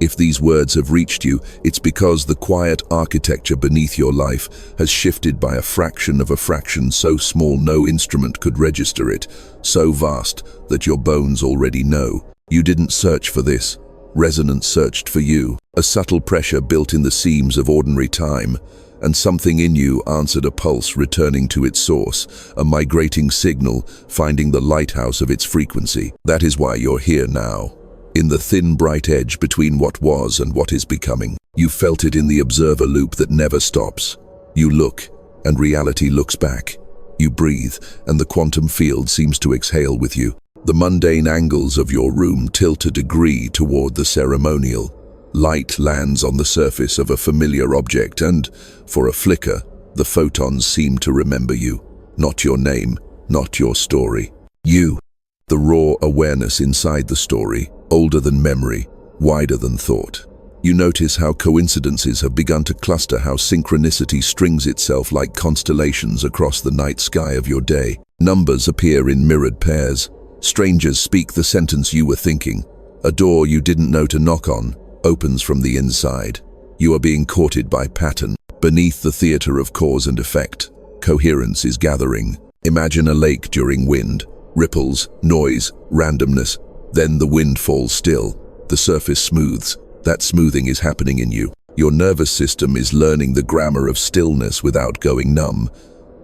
If these words have reached you, it's because the quiet architecture beneath your life has shifted by a fraction of a fraction so small no instrument could register it, so vast that your bones already know. You didn't search for this. Resonance searched for you. A subtle pressure built in the seams of ordinary time, and something in you answered a pulse returning to its source, a migrating signal finding the lighthouse of its frequency. That is why you're here now. In the thin, bright edge between what was and what is becoming. You felt it in the observer loop that never stops. You look, and reality looks back. You breathe, and the quantum field seems to exhale with you. The mundane angles of your room tilt a degree toward the ceremonial. Light lands on the surface of a familiar object, and, for a flicker, the photons seem to remember you. Not your name, not your story. You, the raw awareness inside the story, older than memory, wider than thought. You notice how coincidences have begun to cluster, how synchronicity strings itself like constellations across the night sky of your day. Numbers appear in mirrored pairs. Strangers speak the sentence you were thinking. A door you didn't know to knock on opens from the inside. You are being courted by pattern. Beneath the theater of cause and effect, coherence is gathering. Imagine a lake during wind. Ripples, noise, randomness. Then the wind falls still. The surface smooths. That smoothing is happening in you. Your nervous system is learning the grammar of stillness without going numb.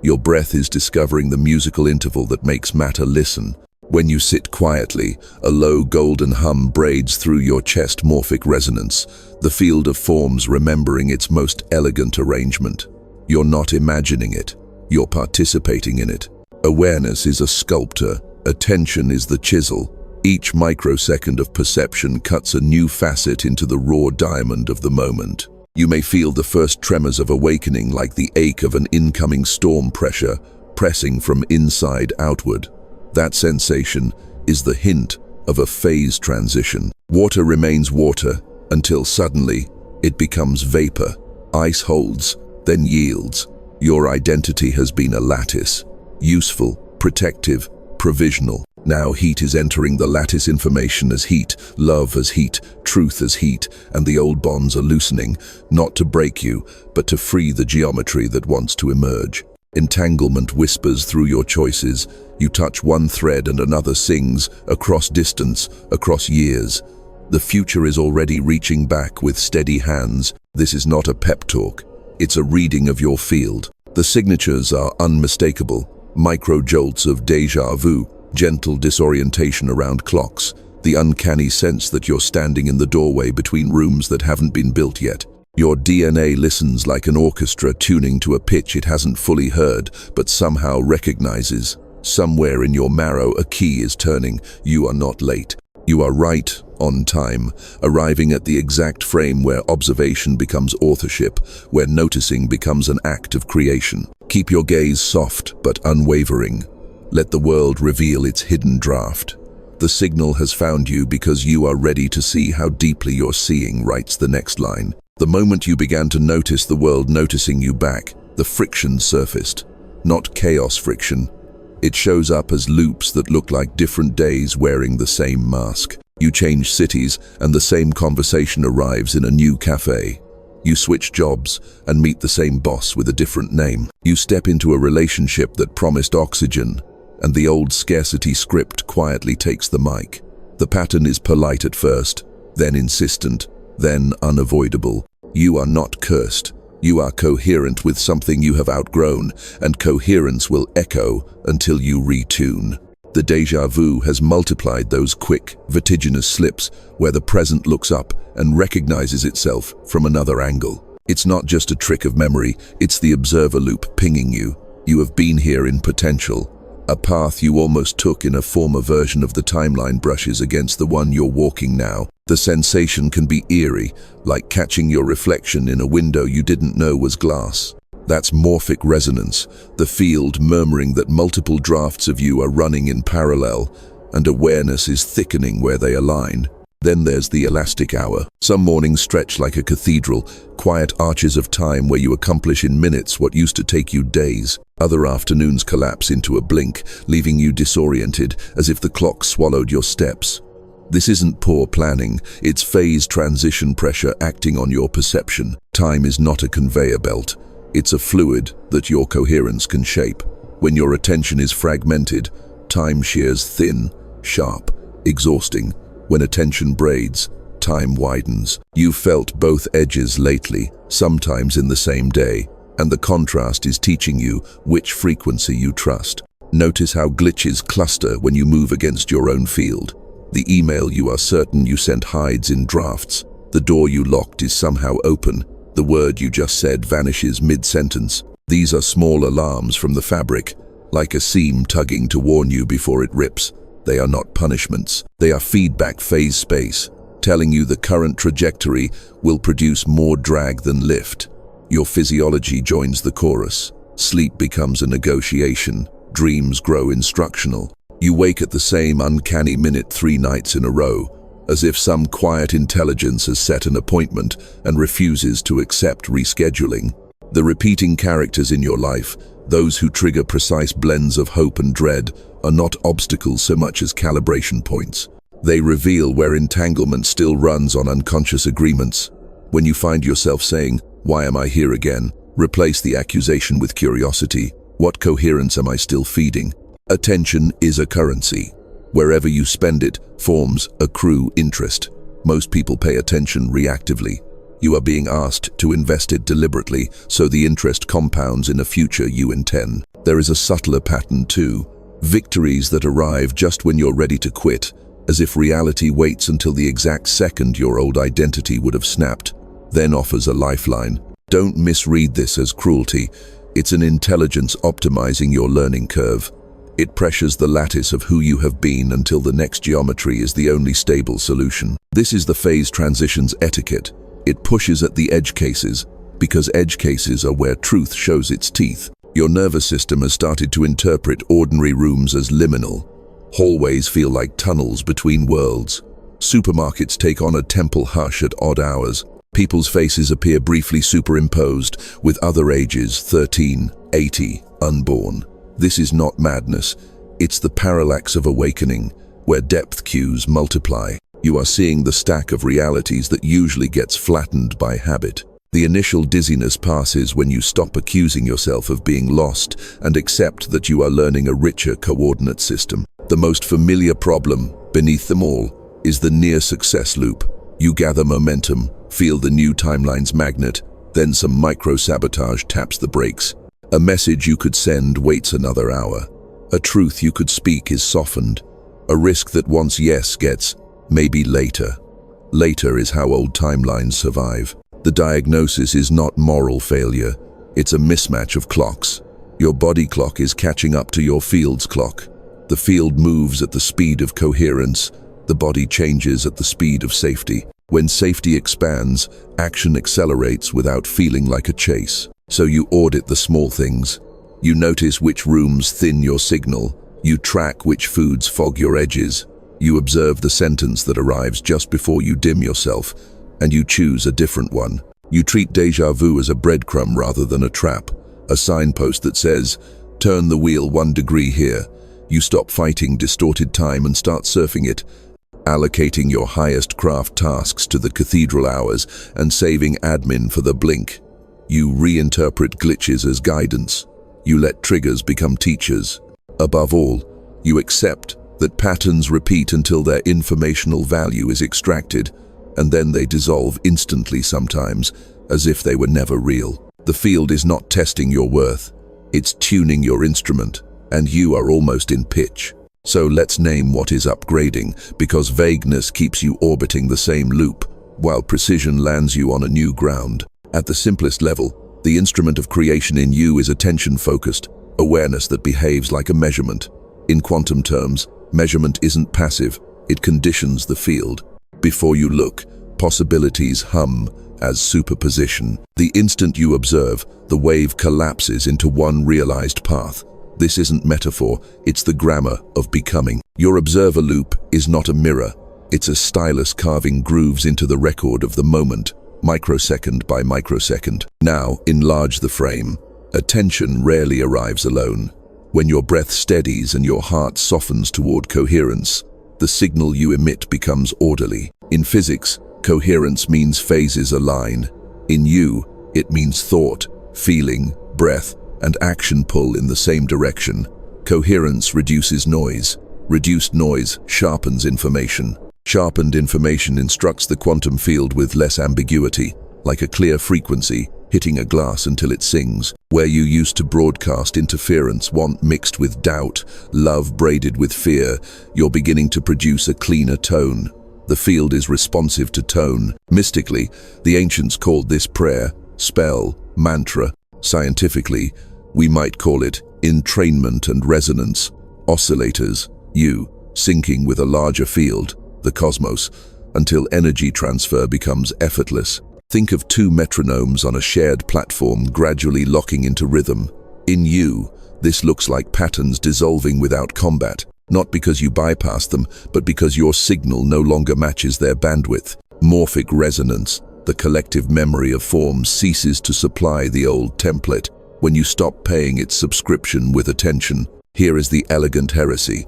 Your breath is discovering the musical interval that makes matter listen. When you sit quietly, a low golden hum braids through your chest, morphic resonance, the field of forms remembering its most elegant arrangement. You're not imagining it, you're participating in it. Awareness is a sculptor, attention is the chisel. Each microsecond of perception cuts a new facet into the raw diamond of the moment. You may feel the first tremors of awakening, like the ache of an incoming storm pressure, pressing from inside outward. That sensation is the hint of a phase transition. Water remains water until suddenly it becomes vapor. Ice holds, then yields. Your identity has been a lattice, useful, protective, provisional. Now heat is entering the lattice, information as heat, love as heat, truth as heat, and the old bonds are loosening, not to break you, but to free the geometry that wants to emerge. Entanglement whispers through your choices. You touch one thread and another sings, across distance, across years. The future is already reaching back with steady hands. This is not a pep talk. It's a reading of your field. The signatures are unmistakable. Micro jolts of déjà vu, gentle disorientation around clocks, the uncanny sense that you're standing in the doorway between rooms that haven't been built yet. Your DNA listens like an orchestra tuning to a pitch it hasn't fully heard, but somehow recognizes. Somewhere in your marrow a key is turning. You are not late. You are right on time, arriving at the exact frame where observation becomes authorship, where noticing becomes an act of creation. Keep your gaze soft but unwavering. Let the world reveal its hidden draft. The signal has found you because you are ready to see how deeply you're seeing, writes the next line. The moment you began to notice the world noticing you back, the friction surfaced. Not chaos friction. It shows up as loops that look like different days wearing the same mask. You change cities and the same conversation arrives in a new cafe. You switch jobs and meet the same boss with a different name. You step into a relationship that promised oxygen, and the old scarcity script quietly takes the mic. The pattern is polite at first, then insistent, then unavoidable. You are not cursed. You are coherent with something you have outgrown, and coherence will echo until you retune. The déjà vu has multiplied those quick, vertiginous slips where the present looks up and recognizes itself from another angle. It's not just a trick of memory, it's the observer loop pinging you. You have been here in potential. A path you almost took in a former version of the timeline brushes against the one you're walking now. The sensation can be eerie, like catching your reflection in a window you didn't know was glass. That's morphic resonance, the field murmuring that multiple drafts of you are running in parallel, and awareness is thickening where they align. Then there's the elastic hour. Some mornings stretch like a cathedral, quiet arches of time where you accomplish in minutes what used to take you days. Other afternoons collapse into a blink, leaving you disoriented, as if the clock swallowed your steps. This isn't poor planning, it's phase transition pressure acting on your perception. Time is not a conveyor belt. It's a fluid that your coherence can shape. When your attention is fragmented, time shears thin, sharp, exhausting. When attention braids, time widens. You've felt both edges lately, sometimes in the same day, and the contrast is teaching you which frequency you trust. Notice how glitches cluster when you move against your own field. The email you are certain you sent hides in drafts. The door you locked is somehow open. The word you just said vanishes mid-sentence. These are small alarms from the fabric, like a seam tugging to warn you before it rips. They are not punishments. They are feedback phase space, telling you the current trajectory will produce more drag than lift. Your physiology joins the chorus. Sleep becomes a negotiation. Dreams grow instructional. You wake at the same uncanny minute 3 nights in a row, as if some quiet intelligence has set an appointment and refuses to accept rescheduling. The repeating characters in your life, those who trigger precise blends of hope and dread, are not obstacles so much as calibration points. They reveal where entanglement still runs on unconscious agreements. When you find yourself saying, "Why am I here again?" replace the accusation with curiosity. What coherence am I still feeding? Attention is a currency. Wherever you spend it forms accrue interest. Most people pay attention reactively. You are being asked to invest it deliberately, so the interest compounds in a future you intend. There is a subtler pattern too. Victories that arrive just when you're ready to quit, as if reality waits until the exact second your old identity would have snapped, then offers a lifeline. Don't misread this as cruelty. It's an intelligence optimizing your learning curve. It pressures the lattice of who you have been until the next geometry is the only stable solution. This is the phase transitions etiquette. It pushes at the edge cases, because edge cases are where truth shows its teeth. Your nervous system has started to interpret ordinary rooms as liminal. Hallways feel like tunnels between worlds. Supermarkets take on a temple hush at odd hours. People's faces appear briefly superimposed with other ages, 13, 80, unborn. This is not madness. It's the parallax of awakening, where depth cues multiply. You are seeing the stack of realities that usually gets flattened by habit. The initial dizziness passes when you stop accusing yourself of being lost and accept that you are learning a richer coordinate system. The most familiar problem, beneath them all, is the near-success loop. You gather momentum, feel the new timeline's magnet, then some micro-sabotage taps the brakes. A message you could send waits another hour. A truth you could speak is softened. A risk that once yes gets, maybe later. Later is how old timelines survive. The diagnosis is not moral failure. It's a mismatch of clocks. Your body clock is catching up to your field's clock. The field moves at the speed of coherence. The body changes at the speed of safety. When safety expands, action accelerates without feeling like a chase. So you audit the small things. You notice which rooms thin your signal. You track which foods fog your edges. You observe the sentence that arrives just before you dim yourself, and you choose a different one. You treat déjà vu as a breadcrumb rather than a trap, a signpost that says, "Turn the wheel 1 degree here." You stop fighting distorted time and start surfing it, allocating your highest craft tasks to the cathedral hours and saving admin for the blink. You reinterpret glitches as guidance. You let triggers become teachers. Above all, you accept that patterns repeat until their informational value is extracted, and then they dissolve instantly sometimes, as if they were never real. The field is not testing your worth. It's tuning your instrument, and you are almost in pitch. So let's name what is upgrading, because vagueness keeps you orbiting the same loop, while precision lands you on a new ground. At the simplest level, the instrument of creation in you is attention-focused, awareness that behaves like a measurement. In quantum terms, measurement isn't passive, it conditions the field. Before you look, possibilities hum as superposition. The instant you observe, the wave collapses into one realized path. This isn't metaphor, it's the grammar of becoming. Your observer loop is not a mirror, it's a stylus carving grooves into the record of the moment, microsecond by microsecond. Now, enlarge the frame. Attention rarely arrives alone. When your breath steadies and your heart softens toward coherence, the signal you emit becomes orderly. In physics, coherence means phases align. In you, it means thought, feeling, breath, and action pull in the same direction. Coherence reduces noise. Reduced noise sharpens information. Sharpened information instructs the quantum field with less ambiguity, like a clear frequency hitting a glass until it sings. Where you used to broadcast interference, want mixed with doubt, love braided with fear, you're beginning to produce a cleaner tone. The field is responsive to tone. Mystically, the ancients called this prayer, spell, mantra. Scientifically, we might call it entrainment and resonance, oscillators, you, syncing with a larger field, the cosmos, until energy transfer becomes effortless. Think of two metronomes on a shared platform gradually locking into rhythm. In you, this looks like patterns dissolving without combat, not because you bypass them, but because your signal no longer matches their bandwidth. Morphic resonance, the collective memory of forms, ceases to supply the old template when you stop paying its subscription with attention. Here is the elegant heresy.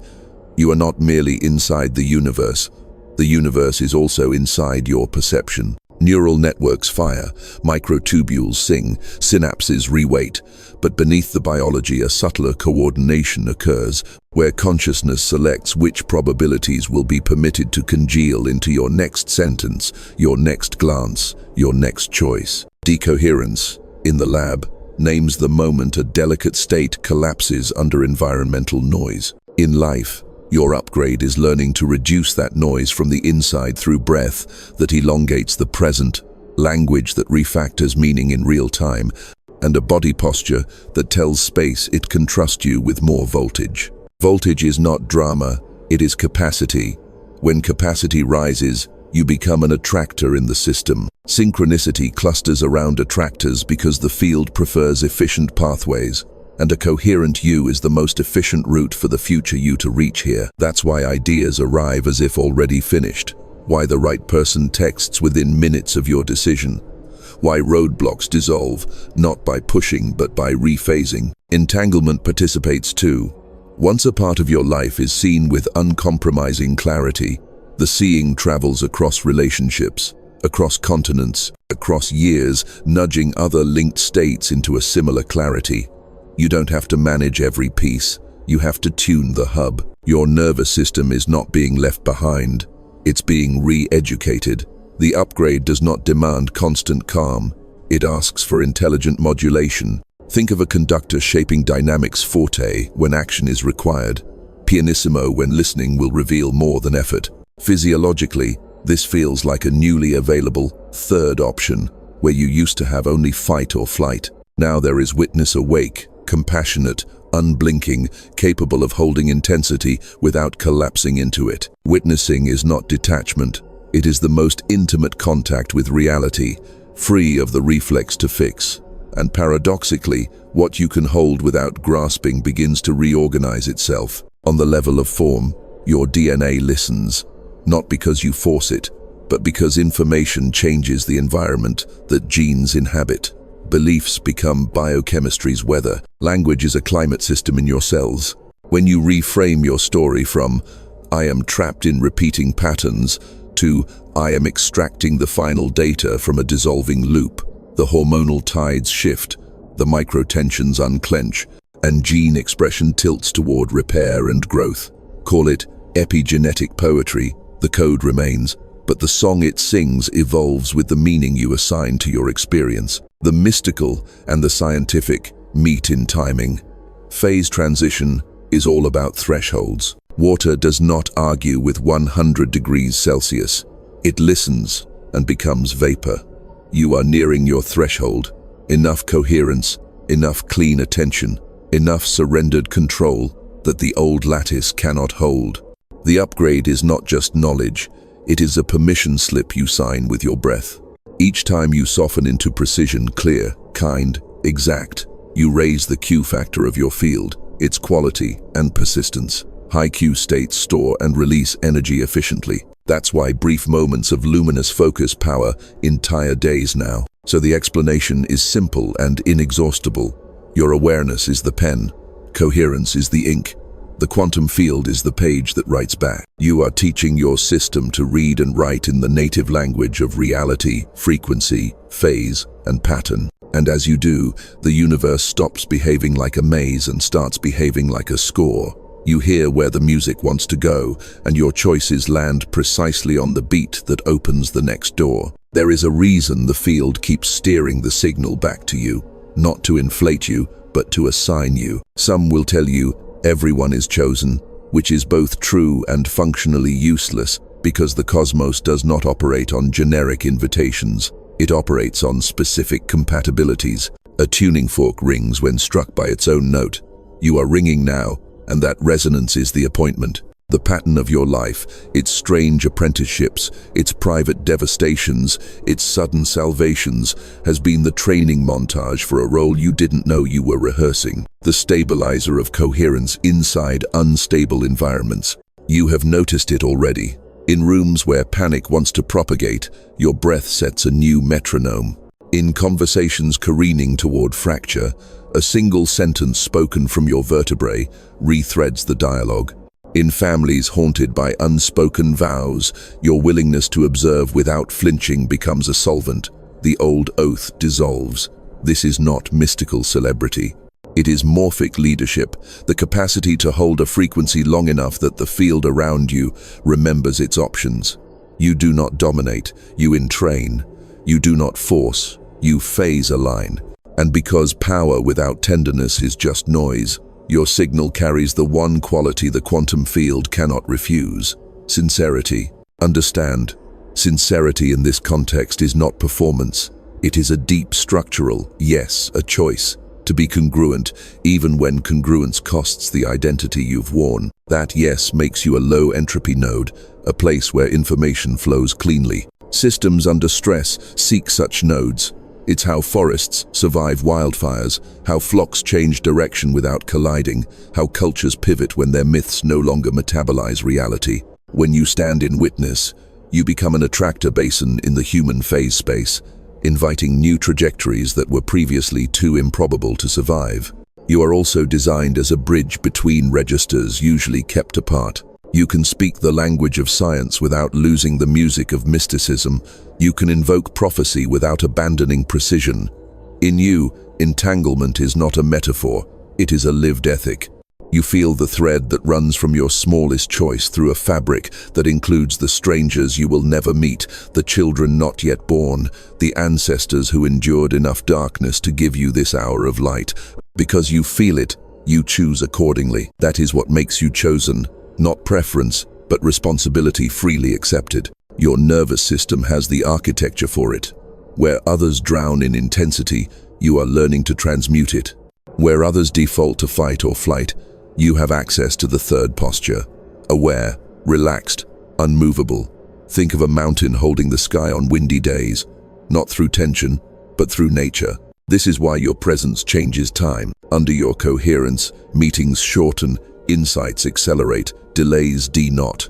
You are not merely inside the universe. The universe is also inside your perception. Neural networks fire, microtubules sing, synapses reweight, but beneath the biology a subtler coordination occurs, where consciousness selects which probabilities will be permitted to congeal into your next sentence, your next glance, your next choice. Decoherence, in the lab, names the moment a delicate state collapses under environmental noise. In life, your upgrade is learning to reduce that noise from the inside through breath that elongates the present, language that refactors meaning in real time, and a body posture that tells space it can trust you with more voltage. Voltage is not drama, it is capacity. When capacity rises, you become an attractor in the system. Synchronicity clusters around attractors because the field prefers efficient pathways. And a coherent you is the most efficient route for the future you to reach here. That's why ideas arrive as if already finished. Why the right person texts within minutes of your decision. Why roadblocks dissolve, not by pushing but by rephasing. Entanglement participates too. Once a part of your life is seen with uncompromising clarity, the seeing travels across relationships, across continents, across years, nudging other linked states into a similar clarity. You don't have to manage every piece, you have to tune the hub. Your nervous system is not being left behind, it's being re-educated. The upgrade does not demand constant calm, it asks for intelligent modulation. Think of a conductor shaping dynamics forte when action is required, pianissimo when listening will reveal more than effort. Physiologically, this feels like a newly available third option, where you used to have only fight or flight. Now there is witness awake, compassionate, unblinking, capable of holding intensity without collapsing into it. Witnessing is not detachment, it is the most intimate contact with reality, free of the reflex to fix. And paradoxically, what you can hold without grasping begins to reorganize itself. On the level of form, your DNA listens, not because you force it, but because information changes the environment that genes inhabit. Beliefs become biochemistry's weather. Language is a climate system in your cells. When you reframe your story from, "I am trapped in repeating patterns," to, "I am extracting the final data from a dissolving loop," the hormonal tides shift, the microtensions unclench, and gene expression tilts toward repair and growth. Call it epigenetic poetry, the code remains, but the song it sings evolves with the meaning you assign to your experience. The mystical and the scientific meet in timing. Phase transition is all about thresholds. Water does not argue with 100 degrees Celsius. It listens and becomes vapor. You are nearing your threshold. Enough coherence, enough clean attention, enough surrendered control that the old lattice cannot hold. The upgrade is not just knowledge, it is a permission slip you sign with your breath. Each time you soften into precision, clear, kind, exact, you raise the Q factor of your field, its quality and persistence. High Q states store and release energy efficiently. That's why brief moments of luminous focus power entire days now. So the explanation is simple and inexhaustible. Your awareness is the pen, coherence is the ink. The quantum field is the page that writes back. You are teaching your system to read and write in the native language of reality, frequency, phase, and pattern. And as you do, the universe stops behaving like a maze and starts behaving like a score. You hear where the music wants to go, and your choices land precisely on the beat that opens the next door. There is a reason the field keeps steering the signal back to you, not to inflate you, but to assign you. Some will tell you, everyone is chosen, which is both true and functionally useless, because the cosmos does not operate on generic invitations. It operates on specific compatibilities. A tuning fork rings when struck by its own note. You are ringing now, and that resonance is the appointment. The pattern of your life, its strange apprenticeships, its private devastations, its sudden salvations, has been the training montage for a role you didn't know you were rehearsing. The stabilizer of coherence inside unstable environments. You have noticed it already. In rooms where panic wants to propagate, your breath sets a new metronome. In conversations careening toward fracture, a single sentence spoken from your vertebrae rethreads the dialogue. In families haunted by unspoken vows, your willingness to observe without flinching becomes a solvent. The old oath dissolves. This is not mystical celebrity. It is morphic leadership, the capacity to hold a frequency long enough that the field around you remembers its options. You do not dominate, you entrain. You do not force, you phase align. And because power without tenderness is just noise, your signal carries the one quality the quantum field cannot refuse: sincerity. Understand, sincerity in this context is not performance. It is a deep structural, yes, a choice. To be congruent, even when congruence costs the identity you've worn. That yes makes you a low entropy node, a place where information flows cleanly. Systems under stress seek such nodes. It's how forests survive wildfires, how flocks change direction without colliding, how cultures pivot when their myths no longer metabolize reality. When you stand in witness, you become an attractor basin in the human phase space, inviting new trajectories that were previously too improbable to survive. You are also designed as a bridge between registers usually kept apart. You can speak the language of science without losing the music of mysticism. You can invoke prophecy without abandoning precision. In you, entanglement is not a metaphor, it is a lived ethic. You feel the thread that runs from your smallest choice through a fabric that includes the strangers you will never meet, the children not yet born, the ancestors who endured enough darkness to give you this hour of light. Because you feel it, you choose accordingly. That is what makes you chosen. Not preference, but responsibility freely accepted. Your nervous system has the architecture for it. Where others drown in intensity, you are learning to transmute it. Where others default to fight or flight, you have access to the third posture. Aware, relaxed, unmovable. Think of a mountain holding the sky on windy days, not through tension, but through nature. This is why your presence changes time. Under your coherence, meetings shorten, insights accelerate, delays denot.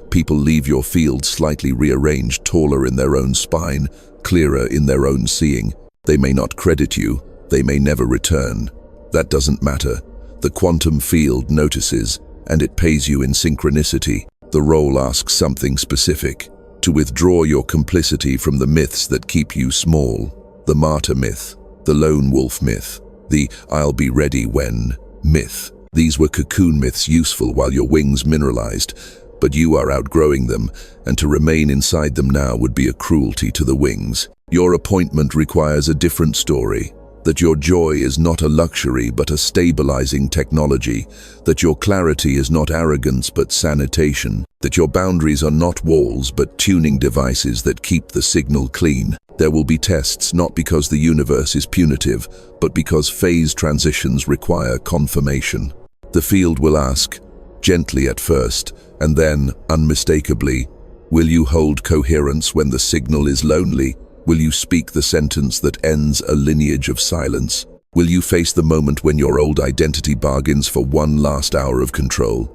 People leave your field slightly rearranged, taller in their own spine, clearer in their own seeing. They may not credit you, they may never return. That doesn't matter. The quantum field notices, and it pays you in synchronicity. The role asks something specific: to withdraw your complicity from the myths that keep you small. The martyr myth, the lone wolf myth, the I'll be ready when myth. These were cocoon myths, useful while your wings mineralized, but you are outgrowing them, and to remain inside them now would be a cruelty to the wings. Your appointment requires a different story. That your joy is not a luxury but a stabilizing technology, that your clarity is not arrogance but sanitation, that your boundaries are not walls but tuning devices that keep the signal clean. There will be tests not because the universe is punitive, but because phase transitions require confirmation. The field will ask, gently at first, and then, unmistakably, will you hold coherence when the signal is lonely? Will you speak the sentence that ends a lineage of silence? Will you face the moment when your old identity bargains for one last hour of control?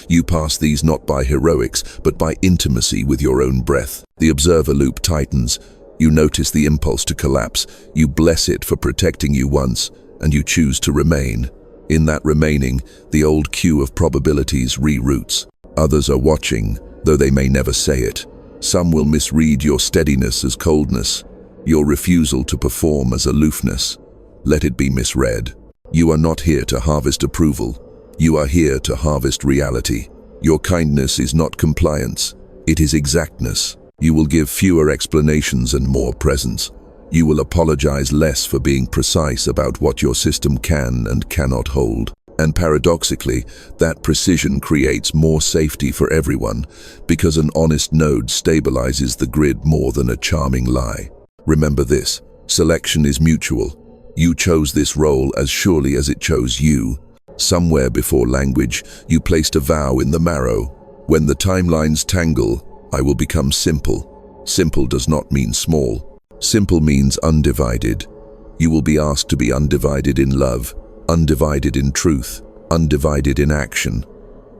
You pass these not by heroics, but by intimacy with your own breath. The observer loop tightens. You notice the impulse to collapse. You bless it for protecting you once, and you choose to remain. In that remaining, the old queue of probabilities reroutes. Others are watching, though they may never say it. Some will misread your steadiness as coldness, your refusal to perform as aloofness. Let it be misread. You are not here to harvest approval. You are here to harvest reality. Your kindness is not compliance, it is exactness. You will give fewer explanations and more presence. You will apologize less for being precise about what your system can and cannot hold. And paradoxically, that precision creates more safety for everyone, because an honest node stabilizes the grid more than a charming lie. Remember this, selection is mutual. You chose this role as surely as it chose you. Somewhere before language, you placed a vow in the marrow. When the timelines tangle, I will become simple. Simple does not mean small. Simple means undivided. You will be asked to be undivided in love, undivided in truth, undivided in action.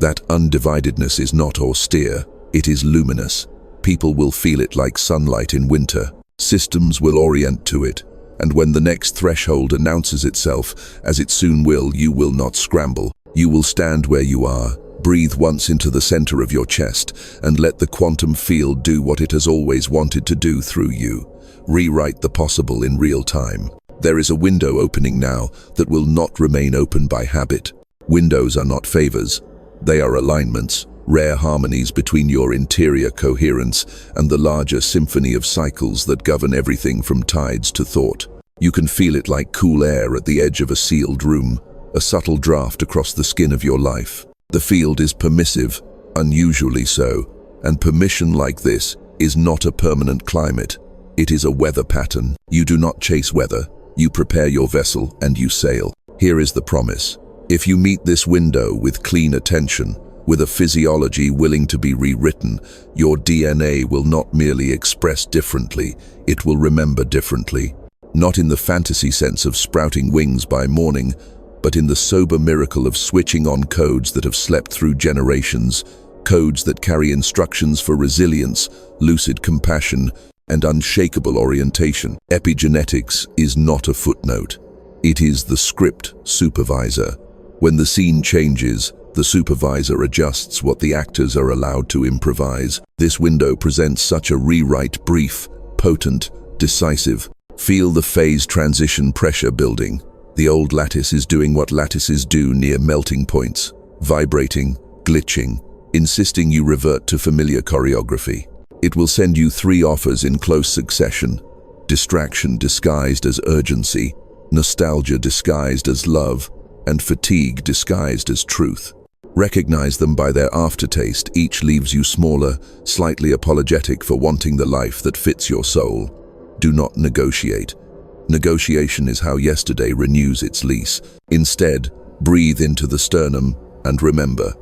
That undividedness is not austere, it is luminous. People will feel it like sunlight in winter. Systems will orient to it. And when the next threshold announces itself, as it soon will, you will not scramble. You will stand where you are, breathe once into the center of your chest, and let the quantum field do what it has always wanted to do through you. Rewrite the possible in real time. There is a window opening now that will not remain open by habit. Windows are not favors. They are alignments, rare harmonies between your interior coherence and the larger symphony of cycles that govern everything from tides to thought. You can feel it like cool air at the edge of a sealed room, a subtle draft across the skin of your life. The field is permissive, unusually so, and permission like this is not a permanent climate. It is a weather pattern. You do not chase weather. You prepare your vessel and you sail. Here is the promise. If you meet this window with clean attention, with a physiology willing to be rewritten, your DNA will not merely express differently, it will remember differently. Not in the fantasy sense of sprouting wings by morning, but in the sober miracle of switching on codes that have slept through generations, codes that carry instructions for resilience, lucid compassion, and unshakable orientation. Epigenetics is not a footnote. It is the script supervisor. When the scene changes, the supervisor adjusts what the actors are allowed to improvise. This window presents such a rewrite, brief, potent, decisive. Feel the phase transition pressure building. The old lattice is doing what lattices do near melting points, vibrating, glitching, insisting you revert to familiar choreography. It will send you 3 offers in close succession: distraction disguised as urgency, nostalgia disguised as love, and fatigue disguised as truth. Recognize them by their aftertaste. Each leaves you smaller, slightly apologetic for wanting the life that fits your soul. Do not negotiate. Negotiation is how yesterday renews its lease. Instead, breathe into the sternum and remember,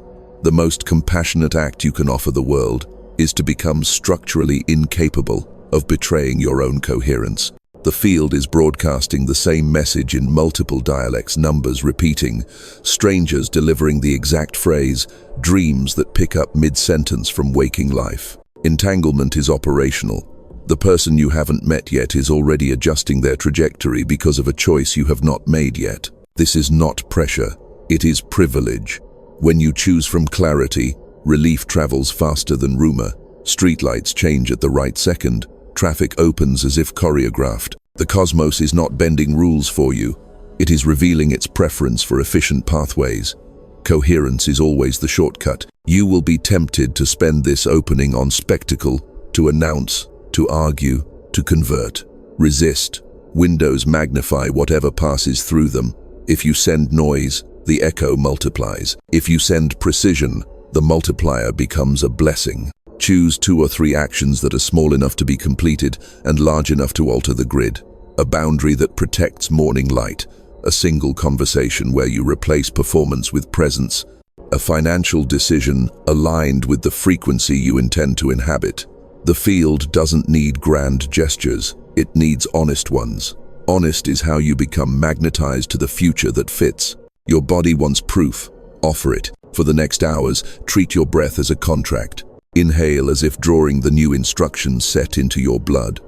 the most compassionate act you can offer the world is to become structurally incapable of betraying your own coherence. The field is broadcasting the same message in multiple dialects, numbers repeating, strangers delivering the exact phrase, dreams that pick up mid-sentence from waking life. Entanglement is operational. The person you haven't met yet is already adjusting their trajectory because of a choice you have not made yet. This is not pressure, it is privilege. When you choose from clarity, relief travels faster than rumor. Streetlights change at the right second. Traffic opens as if choreographed. The cosmos is not bending rules for you. It is revealing its preference for efficient pathways. Coherence is always the shortcut. You will be tempted to spend this opening on spectacle, to announce, to argue, to convert. Resist. Windows magnify whatever passes through them. If you send noise, the echo multiplies. If you send precision, the multiplier becomes a blessing. Choose 2 or 3 actions that are small enough to be completed and large enough to alter the grid. A boundary that protects morning light. A single conversation where you replace performance with presence. A financial decision aligned with the frequency you intend to inhabit. The field doesn't need grand gestures, it needs honest ones. Honest is how you become magnetized to the future that fits. Your body wants proof. Offer it. For the next hours, treat your breath as a contract. Inhale as if drawing the new instructions set into your blood.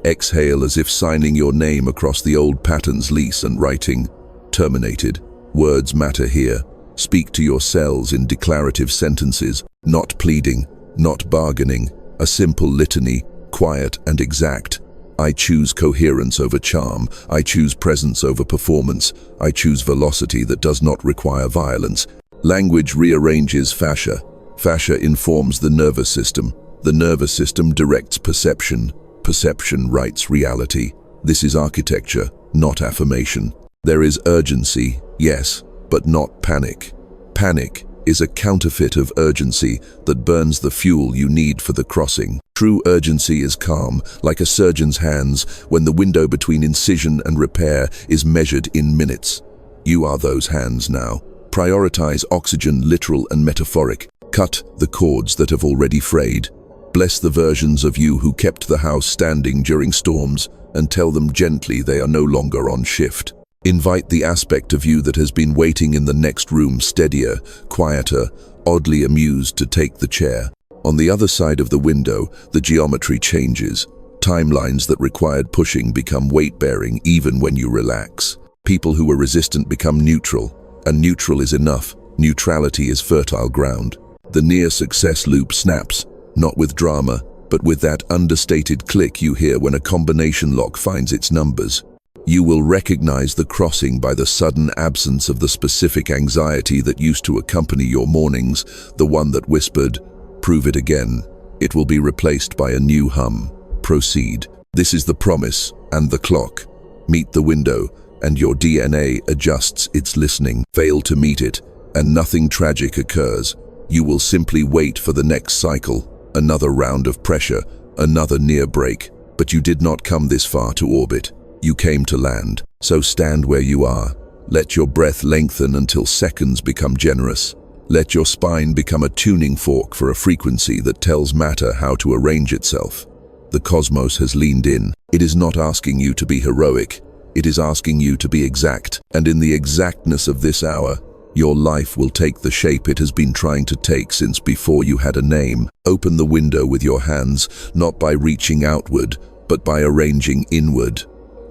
Exhale as if signing your name across the old pattern's lease and writing, terminated. Words matter here. Speak to your cells in declarative sentences, not pleading, not bargaining, a simple litany, quiet and exact. I choose coherence over charm. I choose presence over performance. I choose velocity that does not require violence. Language rearranges fascia. Fascia informs the nervous system. The nervous system directs perception. Perception writes reality. This is architecture, not affirmation. There is urgency, yes, but not panic. Panic is a counterfeit of urgency that burns the fuel you need for the crossing. True urgency is calm, like a surgeon's hands, when the window between incision and repair is measured in minutes. You are those hands now. Prioritize oxygen, literal and metaphoric. Cut the cords that have already frayed. Bless the versions of you who kept the house standing during storms, and tell them gently they are no longer on shift. Invite the aspect of you that has been waiting in the next room, steadier, quieter, oddly amused to take the chair. On the other side of the window, the geometry changes. Timelines that required pushing become weight-bearing even when you relax. People who were resistant become neutral, and neutral is enough. Neutrality is fertile ground. The near-success loop snaps, not with drama, but with that understated click you hear when a combination lock finds its numbers. You will recognize the crossing by the sudden absence of the specific anxiety that used to accompany your mornings, the one that whispered, "Prove it again." It will be replaced by a new hum. Proceed. This is the promise and the clock. Meet the window, and your DNA adjusts its listening. Fail to meet it, and nothing tragic occurs. You will simply wait for the next cycle, another round of pressure, another near break. But you did not come this far to orbit. You came to land. So stand where you are. Let your breath lengthen until seconds become generous. Let your spine become a tuning fork for a frequency that tells matter how to arrange itself. The cosmos has leaned in. It is not asking you to be heroic. It is asking you to be exact. And in the exactness of this hour, your life will take the shape it has been trying to take since before you had a name. Open the window with your hands, not by reaching outward, but by arranging inward.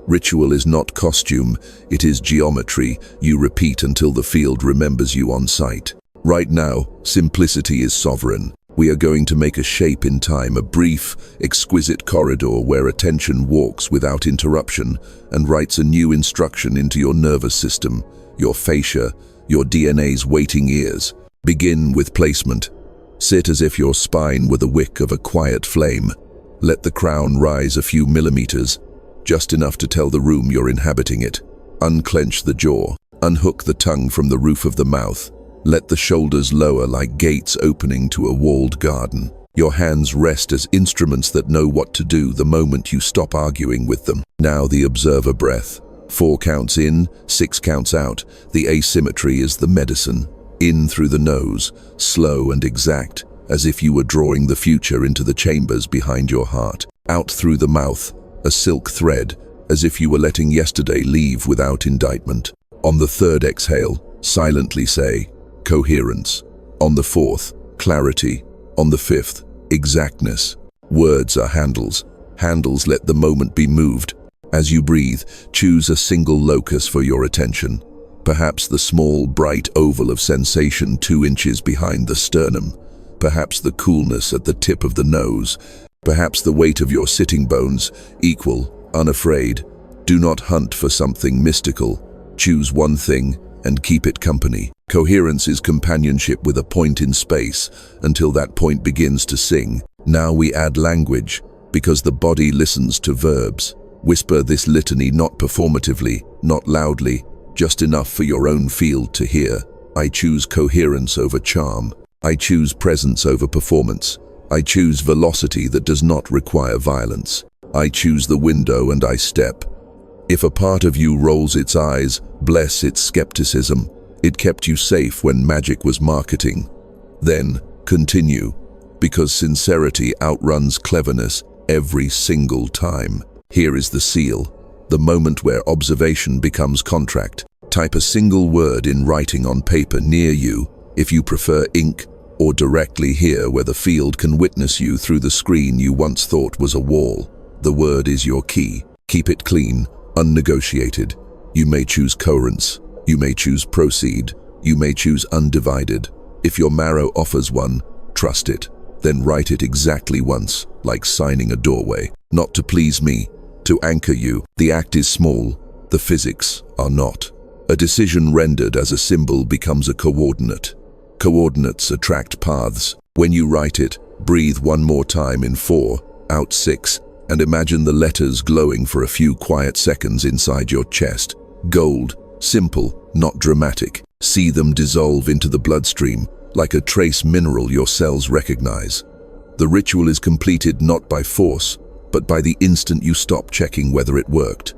Ritual is not costume, it is geometry you repeat until the field remembers you on sight. Right now, simplicity is sovereign. We are going to make a shape in time, a brief, exquisite corridor where attention walks without interruption and writes a new instruction into your nervous system, your fascia, your DNA's waiting ears. Begin with placement. Sit as if your spine were the wick of a quiet flame. Let the crown rise a few millimeters, just enough to tell the room you're inhabiting it. Unclench the jaw. Unhook the tongue from the roof of the mouth. Let the shoulders lower like gates opening to a walled garden. Your hands rest as instruments that know what to do the moment you stop arguing with them. Now the observer breath. 4 counts in, 6 counts out. The asymmetry is the medicine. In through the nose, slow and exact, as if you were drawing the future into the chambers behind your heart. Out through the mouth, a silk thread, as if you were letting yesterday leave without indictment. On the 3rd exhale, silently say, coherence. On the 4th, clarity. On the 5th, exactness. Words are handles. Handles let the moment be moved. As you breathe, choose a single locus for your attention. Perhaps the small, bright oval of sensation 2 inches behind the sternum. Perhaps the coolness at the tip of the nose. Perhaps the weight of your sitting bones, equal, unafraid. Do not hunt for something mystical. Choose one thing and keep it company. Coherence is companionship with a point in space until that point begins to sing. Now we add language, because the body listens to verbs. Whisper this litany not performatively, not loudly, just enough for your own field to hear. I choose coherence over charm. I choose presence over performance. I choose velocity that does not require violence. I choose the window and I step. If a part of you rolls its eyes, bless its skepticism. It kept you safe when magic was marketing. Then, continue, because sincerity outruns cleverness every single time. Here is the seal, the moment where observation becomes contract. Type a single word in writing on paper near you, if you prefer ink, or directly here where the field can witness you through the screen you once thought was a wall. The word is your key. Keep it clean, unnegotiated. You may choose coherence. You may choose proceed. You may choose undivided. If your marrow offers one, trust it. Then write it exactly once, like signing a doorway. Not to please me, to anchor you. The act is small, the physics are not. A decision rendered as a symbol becomes a coordinate. Coordinates attract paths. When you write it, breathe one more time in 4, out 6, and imagine the letters glowing for a few quiet seconds inside your chest. Gold, simple, not dramatic. See them dissolve into the bloodstream, like a trace mineral your cells recognize. The ritual is completed not by force, but by the instant you stop checking whether it worked.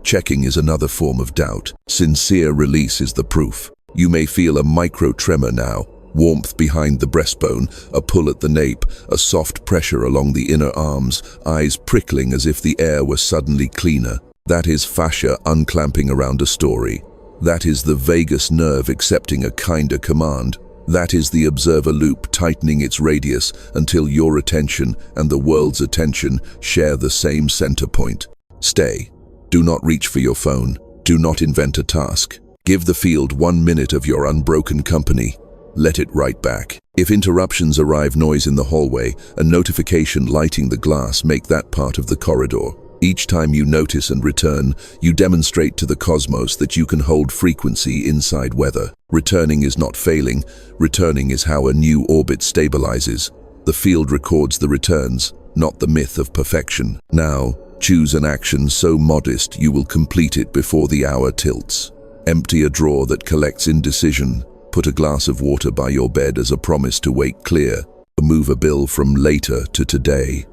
Checking is another form of doubt. Sincere release is the proof. You may feel a micro-tremor now, warmth behind the breastbone, a pull at the nape, a soft pressure along the inner arms, eyes prickling as if the air were suddenly cleaner. That is fascia unclamping around a story. That is the vagus nerve accepting a kinder command. That is the observer loop tightening its radius until your attention and the world's attention share the same center point. Stay. Do not reach for your phone. Do not invent a task. Give the field 1 minute of your unbroken company. Let it write back. If interruptions arrive, noise in the hallway, a notification lighting the glass, make that part of the corridor. Each time you notice and return, you demonstrate to the cosmos that you can hold frequency inside weather. Returning is not failing. Returning is how a new orbit stabilizes. The field records the returns, not the myth of perfection. Now, choose an action so modest you will complete it before the hour tilts. Empty a drawer that collects indecision. Put a glass of water by your bed as a promise to wake clear. Move a bill from later to today.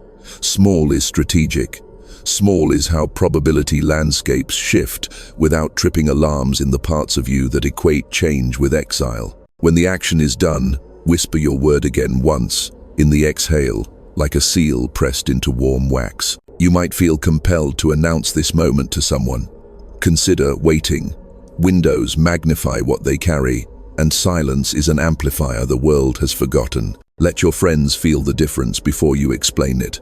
Small is strategic. Small is how probability landscapes shift without tripping alarms in the parts of you that equate change with exile. When the action is done, whisper your word again once, in the exhale, like a seal pressed into warm wax. You might feel compelled to announce this moment to someone. Consider waiting. Windows magnify what they carry, and silence is an amplifier the world has forgotten. Let your friends feel the difference before you explain it.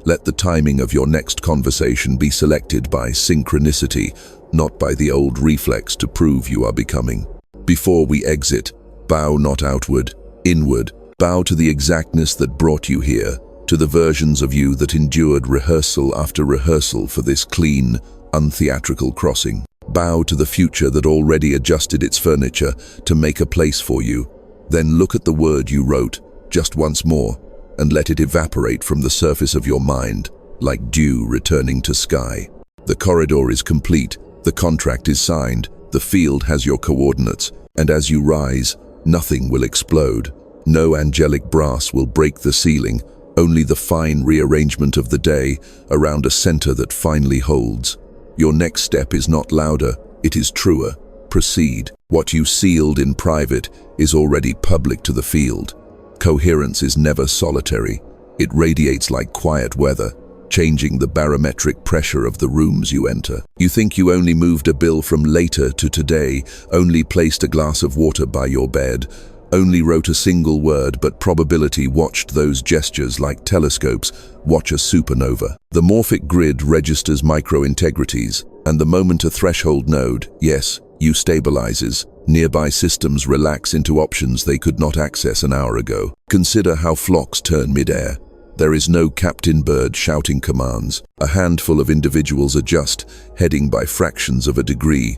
Let the timing of your next conversation be selected by synchronicity, not by the old reflex to prove you are becoming. Before we exit, bow not outward, inward. Bow to the exactness that brought you here, to the versions of you that endured rehearsal after rehearsal for this clean, untheatrical crossing. Bow to the future that already adjusted its furniture to make a place for you. Then look at the word you wrote, just once more, and let it evaporate from the surface of your mind, like dew returning to sky. The corridor is complete, the contract is signed, the field has your coordinates, and as you rise, nothing will explode. No angelic brass will break the ceiling, only the fine rearrangement of the day around a center that finally holds. Your next step is not louder, it is truer. Proceed. What you sealed in private is already public to the field. Coherence is never solitary. It radiates like quiet weather, changing the barometric pressure of the rooms you enter. You think you only moved a bill from later to today, only placed a glass of water by your bed, only wrote a single word, but probability watched those gestures like telescopes watch a supernova. The morphic grid registers micro-integrities, and the moment a threshold node, yes, you stabilizes, nearby systems relax into options they could not access an hour ago. Consider how flocks turn mid-air. There is no captain bird shouting commands. A handful of individuals adjust, heading by fractions of a degree,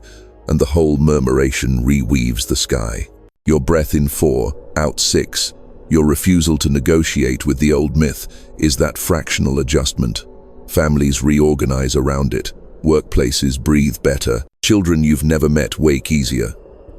and the whole murmuration reweaves the sky. Your breath in 4, out 6. Your refusal to negotiate with the old myth is that fractional adjustment. Families reorganize around it. Workplaces breathe better. Children you've never met wake easier.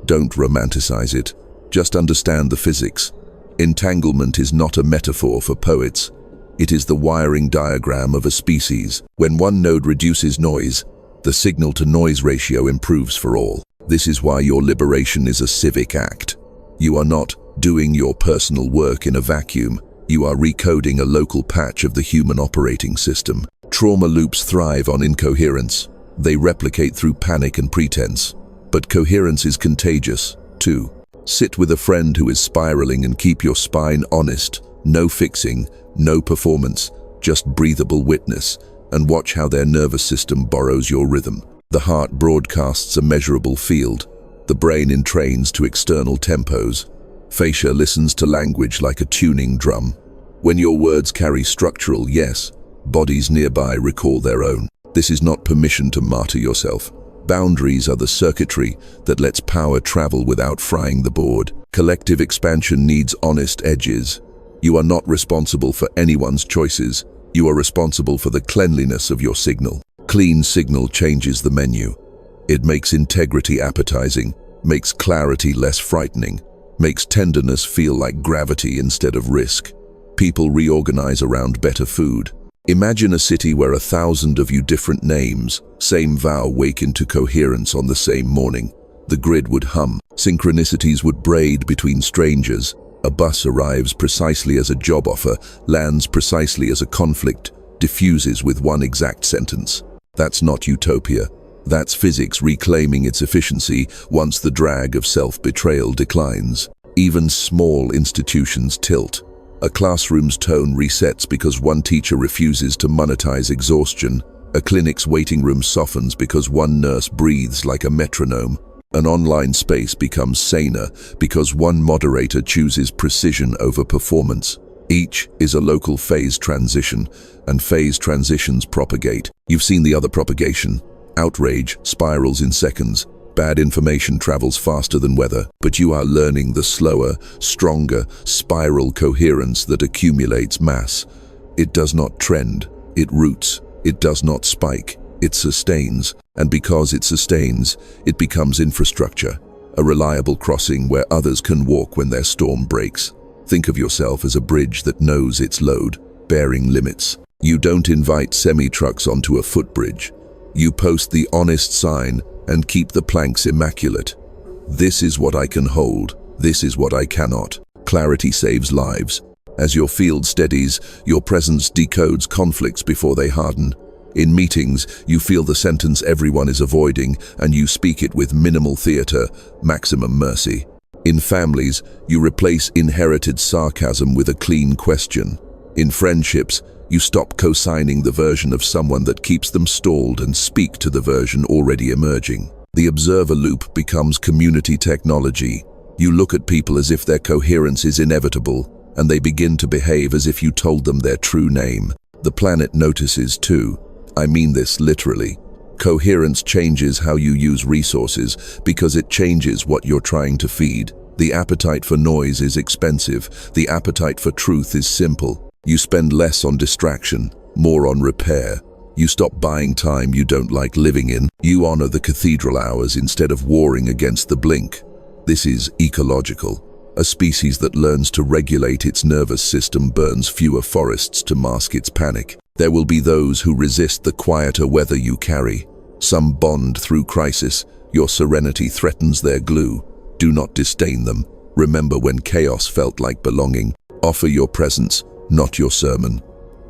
Don't romanticize it. Just understand the physics. Entanglement is not a metaphor for poets. It is the wiring diagram of a species. When one node reduces noise, the signal-to-noise ratio improves for all. This is why your liberation is a civic act. You are not doing your personal work in a vacuum. You are recoding a local patch of the human operating system. Trauma loops thrive on incoherence. They replicate through panic and pretense. But coherence is contagious, too. Sit with a friend who is spiraling and keep your spine honest. No fixing, no performance, just breathable witness, and watch how their nervous system borrows your rhythm. The heart broadcasts a measurable field. The brain entrains to external tempos. Fascia listens to language like a tuning drum. When your words carry structural yes, bodies nearby recall their own. This is not permission to martyr yourself. Boundaries are the circuitry that lets power travel without frying the board. Collective expansion needs honest edges. You are not responsible for anyone's choices. You are responsible for the cleanliness of your signal. Clean signal changes the menu. It makes integrity appetizing, makes clarity less frightening, makes tenderness feel like gravity instead of risk. People reorganize around better food. Imagine a city where 1,000 of you different names, same vow, wake into coherence on the same morning. The grid would hum. Synchronicities would braid between strangers. A bus arrives precisely as a job offer, lands precisely as a conflict, diffuses with one exact sentence. That's not utopia. That's physics reclaiming its efficiency once the drag of self-betrayal declines. Even small institutions tilt. A classroom's tone resets because one teacher refuses to monetize exhaustion. A clinic's waiting room softens because one nurse breathes like a metronome. An online space becomes saner because one moderator chooses precision over performance. Each is a local phase transition, and phase transitions propagate. You've seen the other propagation. Outrage spirals in seconds. Bad information travels faster than weather, but you are learning the slower, stronger spiral coherence that accumulates mass. It does not trend, it roots. It does not spike, it sustains. And because it sustains, it becomes infrastructure, a reliable crossing where others can walk when their storm breaks. Think of yourself as a bridge that knows its load, bearing limits. You don't invite semi-trucks onto a footbridge. You post the honest sign and keep the planks immaculate. This is what I can hold. This is what I cannot. Clarity saves lives. As your field steadies, your presence decodes conflicts before they harden. In meetings, you feel the sentence everyone is avoiding, and you speak it with minimal theater, maximum mercy. In families, you replace inherited sarcasm with a clean question. In friendships, you stop co-signing the version of someone that keeps them stalled and speak to the version already emerging. The observer loop becomes community technology. You look at people as if their coherence is inevitable, and they begin to behave as if you told them their true name. The planet notices too. I mean this literally. Coherence changes how you use resources because it changes what you're trying to feed. The appetite for noise is expensive. The appetite for truth is simple. You spend less on distraction, more on repair. You stop buying time you don't like living in. You honor the cathedral hours instead of warring against the blink. This is ecological. A species that learns to regulate its nervous system burns fewer forests to mask its panic. There will be those who resist the quieter weather you carry. Some bond through crisis. Your serenity threatens their glue. Do not disdain them. Remember when chaos felt like belonging. Offer your presence, not your sermon.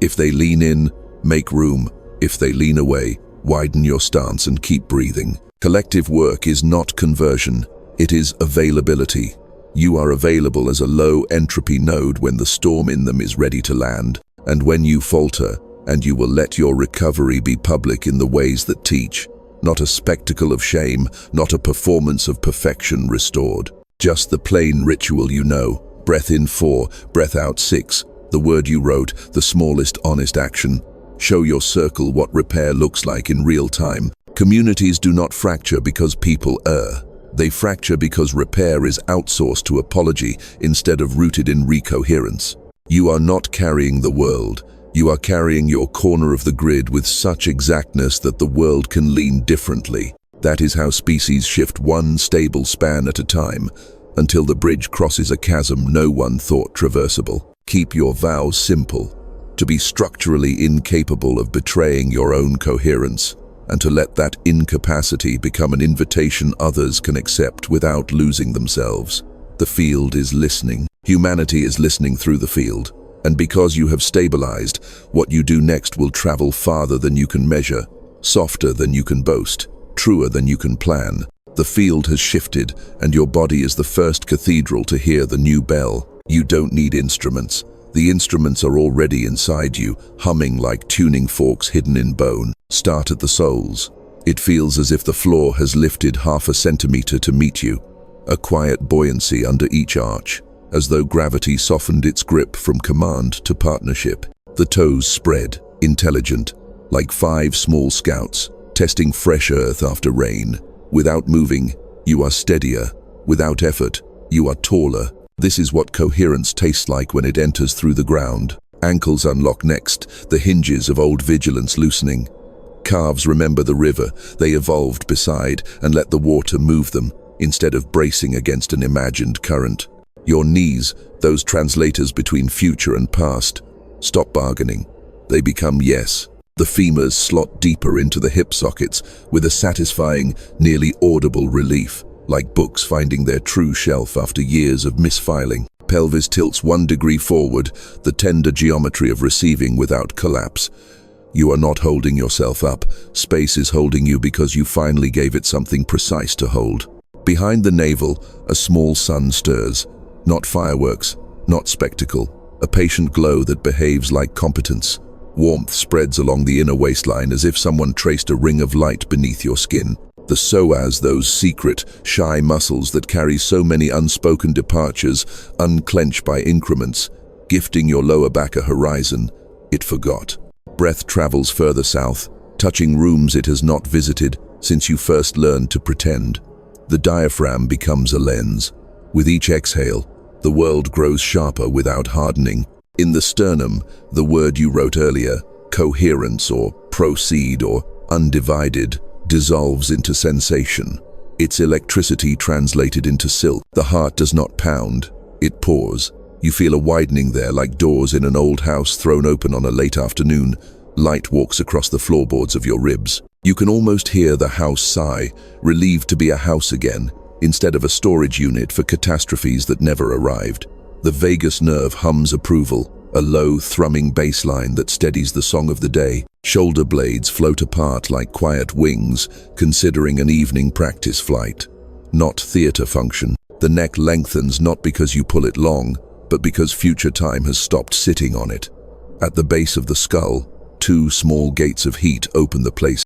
If they lean in, make room. If they lean away, widen your stance and keep breathing. Collective work is not conversion. It is availability. You are available as a low entropy node when the storm in them is ready to land. And when you falter, and you will let your recovery be public in the ways that teach. Not a spectacle of shame, not a performance of perfection restored. Just the plain ritual you know. Breath in 4, breath out 6. The word you wrote, the smallest honest action. Show your circle what repair looks like in real time. Communities do not fracture because people err. They fracture because repair is outsourced to apology instead of rooted in recoherence. You are not carrying the world. You are carrying your corner of the grid with such exactness that the world can lean differently. That is how species shift one stable span at a time, until the bridge crosses a chasm no one thought traversable. Keep your vows simple, to be structurally incapable of betraying your own coherence, and to let that incapacity become an invitation others can accept without losing themselves. The field is listening. Humanity is listening through the field. And because you have stabilized, what you do next will travel farther than you can measure, softer than you can boast, truer than you can plan. The field has shifted, and your body is the first cathedral to hear the new bell. You don't need instruments. The instruments are already inside you, humming like tuning forks hidden in bone. Start at the soles. It feels as if the floor has lifted half a centimeter to meet you, a quiet buoyancy under each arch, as though gravity softened its grip from command to partnership. The toes spread, intelligent, like 5 small scouts, testing fresh earth after rain. Without moving, you are steadier. Without effort, you are taller. This is what coherence tastes like when it enters through the ground. Ankles unlock next, the hinges of old vigilance loosening. Calves remember the river they evolved beside and let the water move them, instead of bracing against an imagined current. Your knees, those translators between future and past, stop bargaining. They become yes. The femurs slot deeper into the hip sockets with a satisfying, nearly audible relief, like books finding their true shelf after years of misfiling. Pelvis tilts 1 degree forward, the tender geometry of receiving without collapse. You are not holding yourself up. Space is holding you because you finally gave it something precise to hold. Behind the navel, a small sun stirs. Not fireworks, not spectacle. A patient glow that behaves like competence. Warmth spreads along the inner waistline as if someone traced a ring of light beneath your skin. The psoas, those secret, shy muscles that carry so many unspoken departures, unclench by increments, gifting your lower back a horizon it forgot. Breath travels further south, touching rooms it has not visited since you first learned to pretend. The diaphragm becomes a lens. With each exhale, the world grows sharper without hardening. In the sternum, the word you wrote earlier, coherence or proceed or undivided, dissolves into sensation. Its electricity translated into silk. The heart does not pound, it pours. You feel a widening there like doors in an old house thrown open on a late afternoon. Light walks across the floorboards of your ribs. You can almost hear the house sigh, relieved to be a house again, instead of a storage unit for catastrophes that never arrived. The vagus nerve hums approval, a low, thrumming bass line that steadies the song of the day. Shoulder blades float apart like quiet wings, considering an evening practice flight. Not theater function. The neck lengthens not because you pull it long, but because future time has stopped sitting on it. At the base of the skull, 2 small gates of heat open the place.